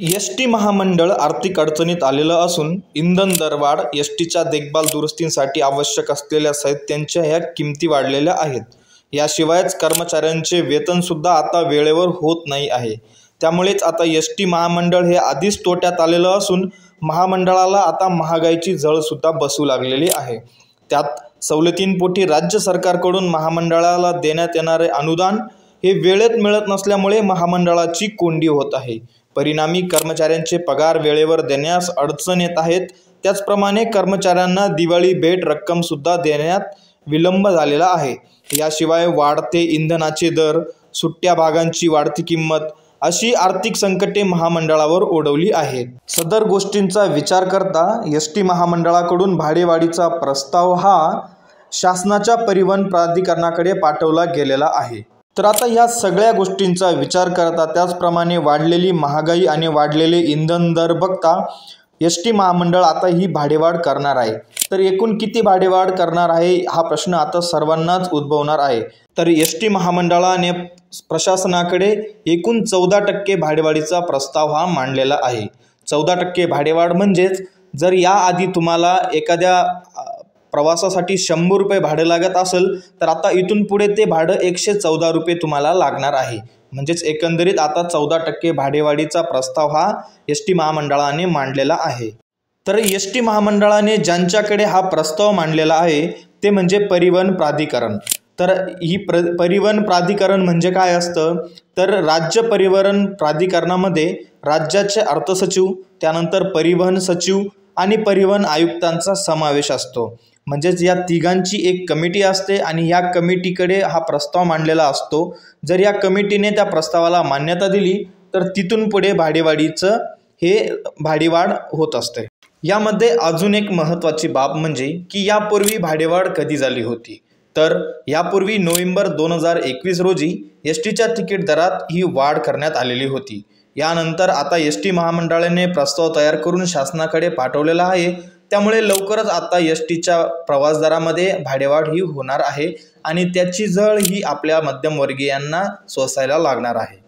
ST. महामंडळ आर्थिक अडचणीत आलेलं असून इंधन दरवाढ, एस.टीच्या देखभाल दुरुस्तीसाठी आवश्यक असलेल्या साहित्यांच्या ह्या किमती वाढलेल्या आहेत. याशिवायच कर्मचाऱ्यांचे वेतनसुद्धा आता वेळेवर होत नाही आहे. त्यामुळेच आता एस.टी. महामंडळ हे आधीच तोट्यात आलेलं असून महामंडळाला आता महागाईची झळसुद्धा बसू लागलेली आहे. त्यात सवलतींपोटी राज्य सरकारकडून महामंडळाला देण्यात येणारे अनुदान हे वेळेत मिळत नसल्यामुळे महामंडळाची कोंडी होत आहे. परिणामी कर्मचाऱ्यांचे पगार वेळेवर देण्यास अडचण येत आहेत. त्याचप्रमाणे कर्मचाऱ्यांना दिवाळी भेट रक्कमसुद्धा देण्यात विलंब झालेला आहे. याशिवाय वाढते इंधनाचे दर, सुट्ट्या भागांची वाढती किंमत अशी आर्थिक संकटे महामंडळावर ओढवली आहेत. सदर गोष्टींचा विचार करता एस.टी. महामंडळाकडून भाडेवाढीचा प्रस्ताव हा शासनाच्या परिवहन प्राधिकरणाकडे पाठवला गेलेला आहे. तर आता या सगळ्या गोष्टींचा विचार करता त्याचप्रमाणे वाढलेली महागाई आणि वाढलेले इंधन दर बघता एस.टी. महामंडळ आता ही भाडेवाढ करणार आहे. तर एकूण किती भाडेवाढ करणार आहे हा प्रश्न आता सर्वांनाच उद्भवणार आहे. तर एस.टी. महामंडळाने प्रशासनाकडे एकूण 14% भाडेवाढीचा प्रस्ताव हा मांडलेला आहे. 14% भाडेवाढ म्हणजेच जर याआधी तुम्हाला एखाद्या प्रवासासाठी 100 रुपये भाडं लागत असेल तर आता इथून पुढे ते भाडं 114 रुपये तुम्हाला लागणार आहे. म्हणजेच एकंदरीत आता 14% भाडेवाढीचा प्रस्ताव हा एस.टी. महामंडळाने मांडलेला आहे. तर एस.टी. महामंडळाने ज्यांच्याकडे हा प्रस्ताव मांडलेला आहे ते म्हणजे परिवहन प्राधिकरण. तर ही परिवहन प्राधिकरण म्हणजे काय असतं, तर राज्य परिवहन प्राधिकरणामध्ये राज्याचे अर्थसचिव, त्यानंतर परिवहन सचिव आणि परिवहन आयुक्तांचा समावेश असतो. म्हणजेच या तिघांची एक कमिटी असते आणि या कमिटीकडे हा प्रस्ताव मांडलेला असतो. जर या कमिटीने त्या प्रस्तावाला मान्यता दिली तर तिथून पुढे भाडेवाढ होत असते. यामध्ये अजून एक महत्त्वाची बाब म्हणजे की यापूर्वी भाडेवाढ कधी झाली होती, तर यापूर्वी नोव्हेंबर 2021 रोजी एस.टीच्या तिकीट दरात ही वाढ करण्यात आलेली होती. यानंतर आता एस.टी. महामंडळाने प्रस्ताव तयार करून शासनाकडे पाठवलेला आहे. त्यामुळे लवकरच आता एस.टीच्या प्रवास दरामध्ये भाडेवाढ ही होणार आहे आणि त्याची झळ ही आपल्या मध्यमवर्गीयांना सोसायला लागणार आहे.